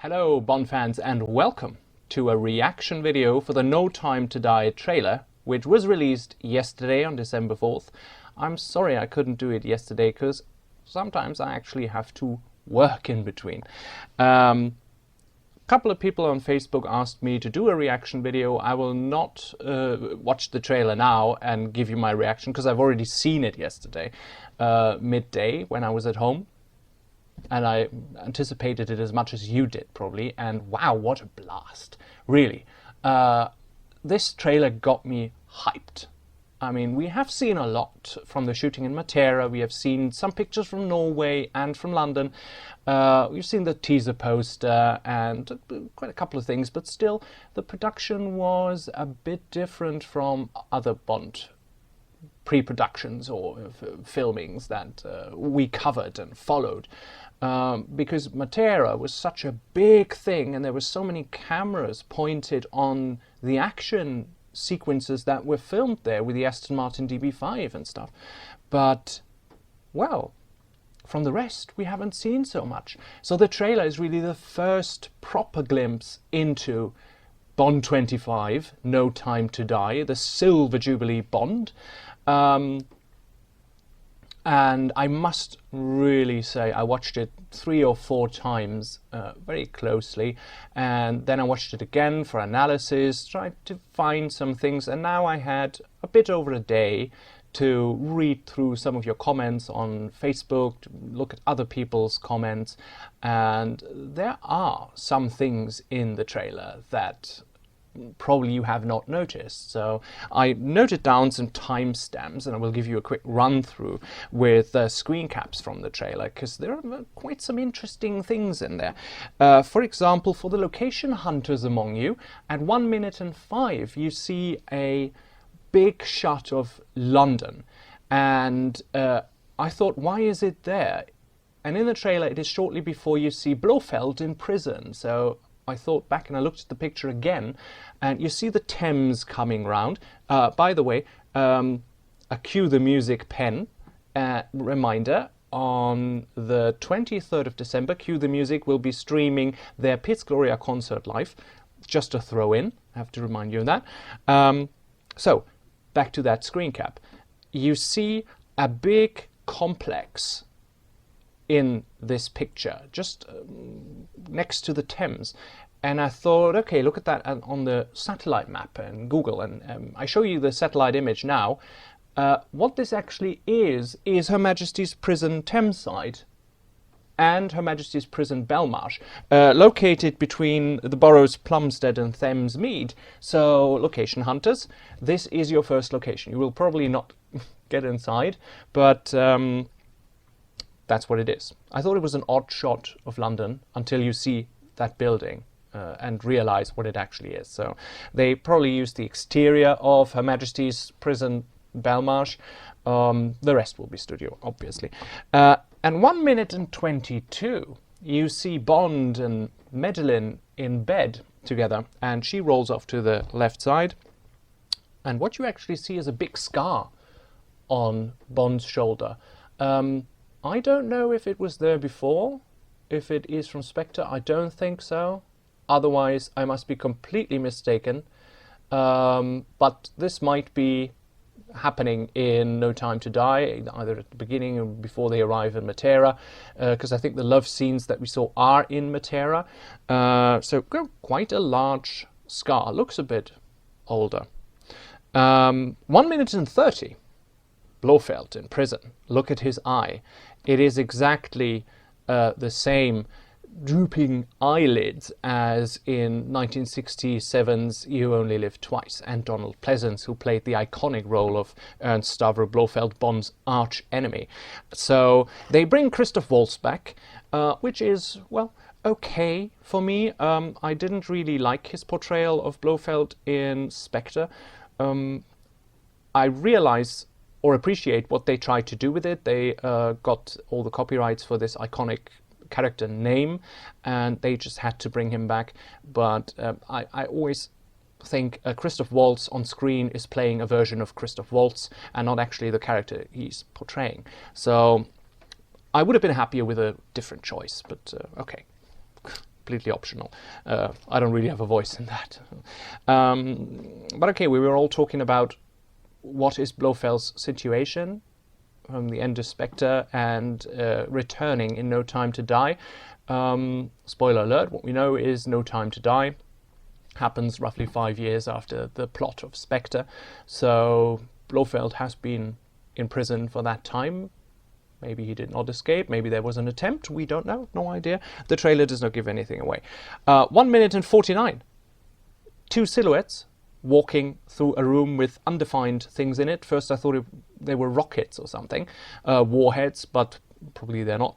Hello Bond fans and welcome to a reaction video for the No Time to Die trailer, which was released yesterday on December 4th. I'm sorry I couldn't do it yesterday because sometimes I actually have to work in between. A couple of people on Facebook asked me to do a reaction video. I will not watch the trailer now and give you my reaction because I've already seen it yesterday midday when I was at home. And I anticipated it as much as you did, probably. And wow, what a blast. Really. This trailer got me hyped. I mean, we have seen a lot from the shooting in Matera. We have seen some pictures from Norway and from London. We've seen the teaser poster and quite a couple of things. But still, the production was a bit different from other Bond pre-productions or filmings that we covered and followed. Because Matera was such a big thing and there were so many cameras pointed on the action sequences that were filmed there with the Aston Martin DB5 and stuff. But, well, from the rest we haven't seen so much. So the trailer is really the first proper glimpse into Bond 25, No Time to Die, the Silver Jubilee Bond. And I must really say I watched it 3 or 4 times very closely, and then I watched it again for analysis, tried to find some things, and now I had a bit over a day to read through some of your comments on Facebook, to look at other people's comments, and there are some things in the trailer that probably you have not noticed. So I noted down some timestamps and I will give you a quick run through with screen caps from the trailer because there are quite some interesting things in there. For example, for the location hunters among you, at 1 minute and 5 you see a big shot of London, and I thought, why is it there? And in the trailer it is shortly before you see Blofeld in prison. So I thought back and I looked at the picture again, and you see the Thames coming round. By the way, a cue the music pen reminder. On the 23rd of December, Cue the Music will be streaming their Piz Gloria concert live. Just a throw in, I have to remind you of that. So, back to that screen cap. You see a big complex in this picture, just next to the Thames, and I thought, okay, look at that on the satellite map and Google, and I show you the satellite image now. What this actually is Her Majesty's Prison Thameside and Her Majesty's Prison Belmarsh, located between the boroughs Plumstead and Thamesmead. So, location hunters, this is your first location. You will probably not get inside, but that's what it is. I thought it was an odd shot of London until you see that building and realize what it actually is. So they probably used the exterior of Her Majesty's Prison Belmarsh. The rest will be studio, obviously. And 1 minute and 22, you see Bond and Madeline in bed together, and she rolls off to the left side. And what you actually see is a big scar on Bond's shoulder. I don't know if it was there before, if it is from Spectre. I don't think so. Otherwise, I must be completely mistaken. But this might be happening in No Time to Die, either at the beginning or before they arrive in Matera, because I think the love scenes that we saw are in Matera. So quite a large scar. Looks a bit older. 1 minute and 30. Blofeld in prison. Look at his eye. It is exactly the same drooping eyelids as in 1967's You Only Live Twice, and Donald Pleasance, who played the iconic role of Ernst Stavro Blofeld, Bond's arch enemy. So they bring Christoph Waltz back, which is, well, okay for me. I didn't really like his portrayal of Blofeld in Spectre. I realize or appreciate what they tried to do with it. They got all the copyrights for this iconic character name, and they just had to bring him back. But I always think Christoph Waltz on screen is playing a version of Christoph Waltz and not actually the character he's portraying. So I would have been happier with a different choice, but okay. completely optional. I don't really have a voice in that. But okay, we were all talking about what is Blofeld's situation from the end of Spectre and returning in No Time to Die. Spoiler alert, what we know is No Time to Die happens roughly 5 years after the plot of Spectre. So Blofeld has been in prison for that time. Maybe he did not escape. Maybe there was an attempt. We don't know. No idea. The trailer does not give anything away. 1 minute and 49. Two silhouettes walking through a room with undefined things in it. First I thought they were rockets or something. Warheads, but probably they're not.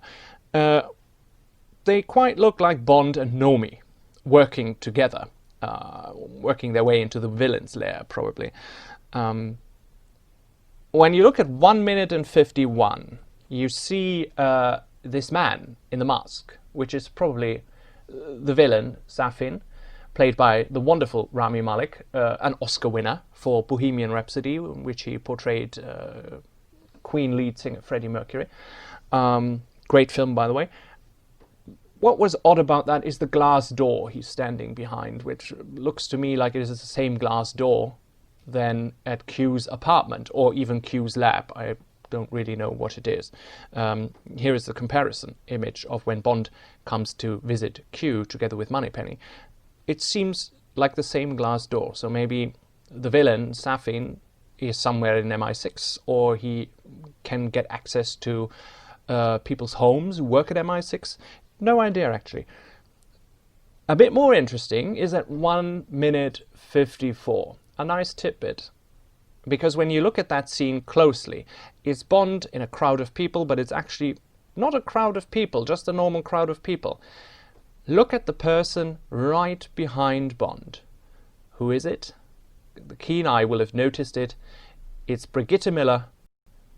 They quite look like Bond and Nomi working together. Working their way into the Villain's Lair, probably. When you look at 1 minute and 51, you see this man in the mask, which is probably the villain, Safin, played by the wonderful Rami Malek, an Oscar winner for Bohemian Rhapsody, in which he portrayed Queen lead singer Freddie Mercury. Great film, by the way. What was odd about that is the glass door he's standing behind, which looks to me like it is the same glass door than at Q's apartment, or even Q's lab. I don't really know what it is. Here is the comparison image of when Bond comes to visit Q together with Moneypenny. It seems like the same glass door, so maybe the villain, Safin, is somewhere in MI6, or he can get access to people's homes who work at MI6. No idea, actually. A bit more interesting is at 1 minute 54. A nice tidbit. Because when you look at that scene closely, it's Bond in a crowd of people, but it's actually not a crowd of people, just a normal crowd of people. Look at the person right behind Bond. Who is it? The keen eye will have noticed it. It's Brigitte Miller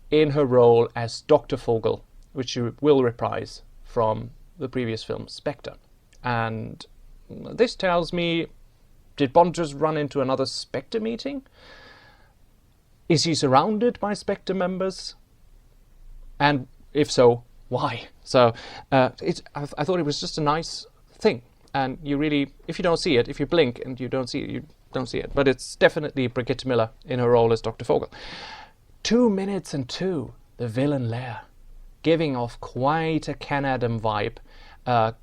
in her role as Dr. Vogel, which you will reprise from the previous film Spectre. And this tells me, did Bond just run into another Spectre meeting? Is he surrounded by Spectre members? And if so, why? So I thought it was just a nice thing. And you really, if you don't see it, if you blink and you don't see it, you don't see it. But it's definitely Brigitte Miller in her role as Dr. Vogel. 2 minutes and 2, the Villain Lair, giving off quite a Ken Adam vibe.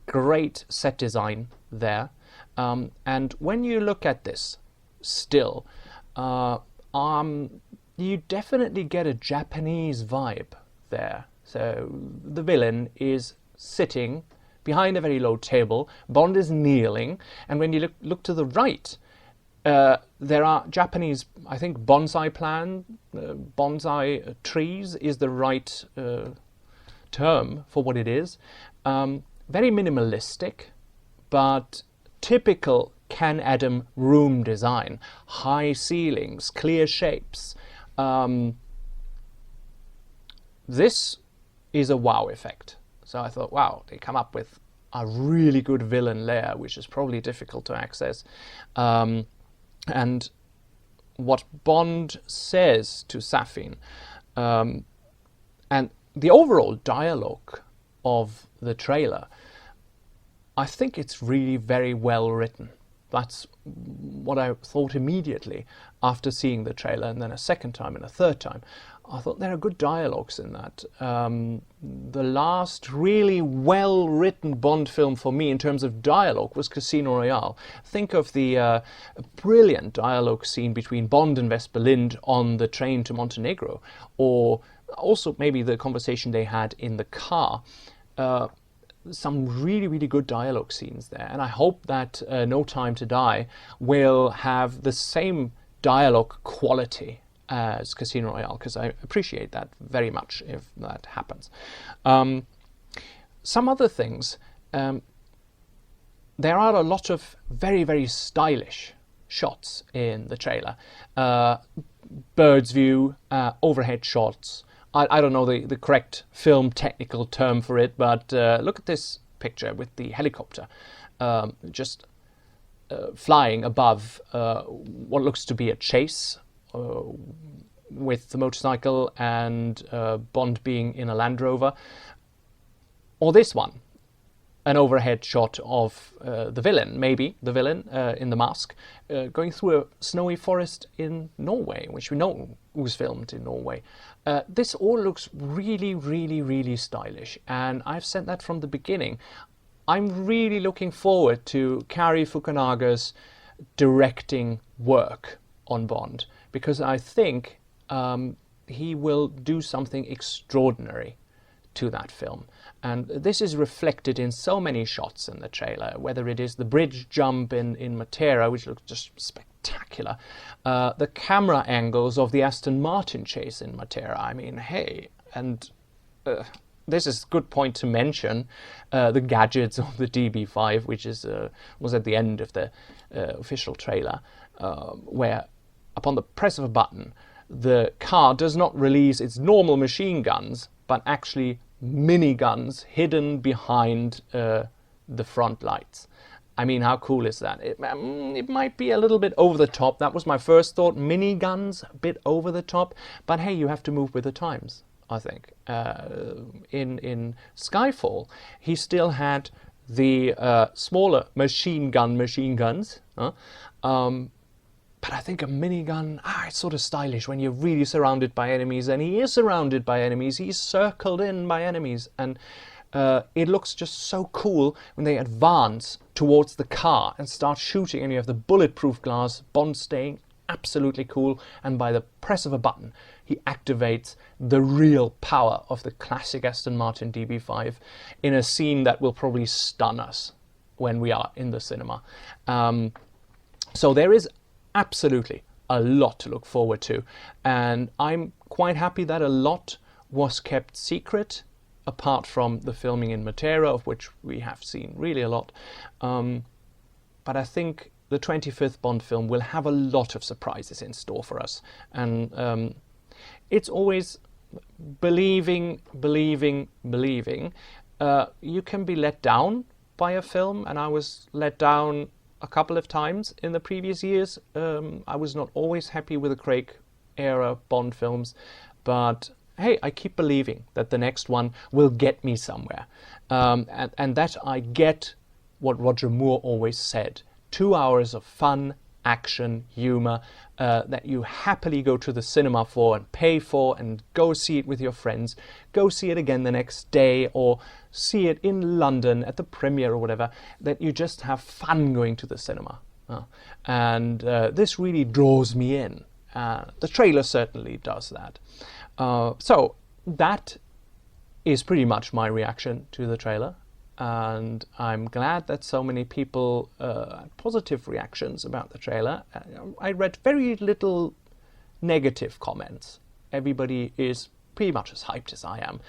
Great set design there. And when you look at this still, you definitely get a Japanese vibe there. So the villain is sitting behind a very low table, Bond is kneeling, and when you look to the right, there are Japanese, I think, bonsai trees is the right term for what it is. Very minimalistic, but typical Ken Adam room design. High ceilings, clear shapes. This is a wow effect. So I thought, wow, they come up with a really good Villain Lair, which is probably difficult to access. And what Bond says to Safin, and the overall dialogue of the trailer, I think it's really very well written. That's what I thought immediately after seeing the trailer, and then a second time and a third time. I thought there are good dialogues in that. The last really well-written Bond film for me in terms of dialogue was Casino Royale. Think of the brilliant dialogue scene between Bond and Vesper Lynd on the train to Montenegro, or also maybe the conversation they had in the car. Some really, really good dialogue scenes there. And I hope that No Time to Die will have the same dialogue quality as Casino Royale, because I appreciate that very much if that happens. Some other things, there are a lot of very, very stylish shots in the trailer. Bird's view, overhead shots. I don't know the correct film technical term for it, but look at this picture with the helicopter just flying above what looks to be a chase with the motorcycle and Bond being in a Land Rover. Or this one, an overhead shot of the villain, maybe the villain in the mask, going through a snowy forest in Norway, which we know was filmed in Norway. This all looks really, really, really stylish, and I've said that from the beginning. I'm really looking forward to Kari Fukunaga's directing work on Bond, because I think he will do something extraordinary to that film. And this is reflected in so many shots in the trailer, whether it is the bridge jump in Matera, which looks just spectacular, the camera angles of the Aston Martin chase in Matera. I mean, hey, and this is a good point to mention, the gadgets of the DB5, which was at the end of the official trailer, where upon the press of a button, the car does not release its normal machine guns, but actually miniguns hidden behind the front lights. I mean, how cool is that? It might be a little bit over the top. That was my first thought. Miniguns, a bit over the top. But hey, you have to move with the times, I think. In Skyfall, he still had the smaller machine guns. But I think a minigun, it's sort of stylish when you're really surrounded by enemies, and he is surrounded by enemies, he's circled in by enemies, and it looks just so cool when they advance towards the car and start shooting, and you have the bulletproof glass, Bond staying absolutely cool, and by the press of a button, he activates the real power of the classic Aston Martin DB5 in a scene that will probably stun us when we are in the cinema. So there is absolutely a lot to look forward to, and I'm quite happy that a lot was kept secret, apart from the filming in Matera, of which we have seen really a lot. But I think the 25th Bond film will have a lot of surprises in store for us, and it's always believing. You can be let down by a film, and I was let down a couple of times in the previous years. I was not always happy with the Craig era Bond films, but hey, I keep believing that the next one will get me somewhere, and that I get what Roger Moore always said: 2 hours of fun, action, humor, that you happily go to the cinema for and pay for, and go see it with your friends, go see it again the next day, or see it in London at the premiere or whatever, that you just have fun going to the cinema. And this really draws me in. The trailer certainly does that. So that is pretty much my reaction to the trailer. And I'm glad that so many people had positive reactions about the trailer. I read very little negative comments. Everybody is pretty much as hyped as I am.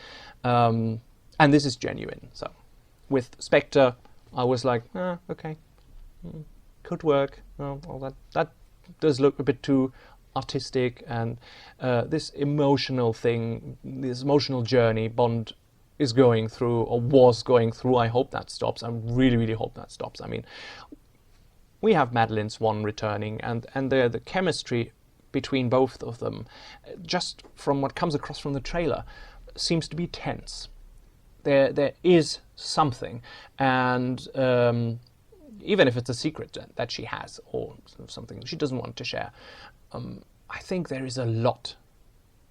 And this is genuine. So with Spectre, I was like, okay, could work. Well, that does look a bit too artistic, and this emotional thing, this emotional journey Bond is going through, or was going through, I hope that stops. I really, really hope that stops. I mean, we have Madeline Swan returning, and the chemistry between both of them, just from what comes across from the trailer, seems to be tense. There is something, and even if it's a secret that she has, or something she doesn't want to share, I think there is a lot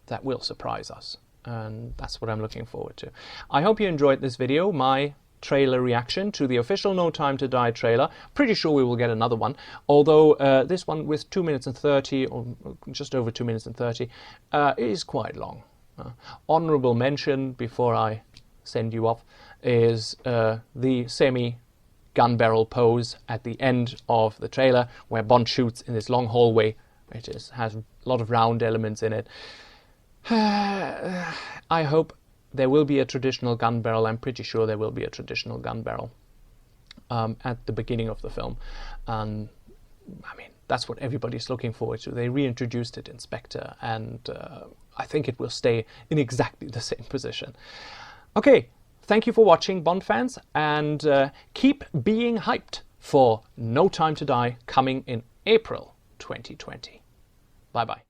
that will surprise us. And that's what I'm looking forward to. I hope you enjoyed this video, my trailer reaction to the official No Time to Die trailer. Pretty sure we will get another one, although this one with 2 minutes and 30, or just over 2 minutes and 30, is quite long. Honorable mention, before I send you off, is the semi-gun barrel pose at the end of the trailer, where Bond shoots in this long hallway. It has a lot of round elements in it. I hope there will be a traditional gun barrel. I'm pretty sure there will be a traditional gun barrel at the beginning of the film. I mean, that's what everybody's looking forward to. They reintroduced it in Spectre, and I think it will stay in exactly the same position. Okay, thank you for watching, Bond fans, and keep being hyped for No Time to Die, coming in April 2020. Bye-bye.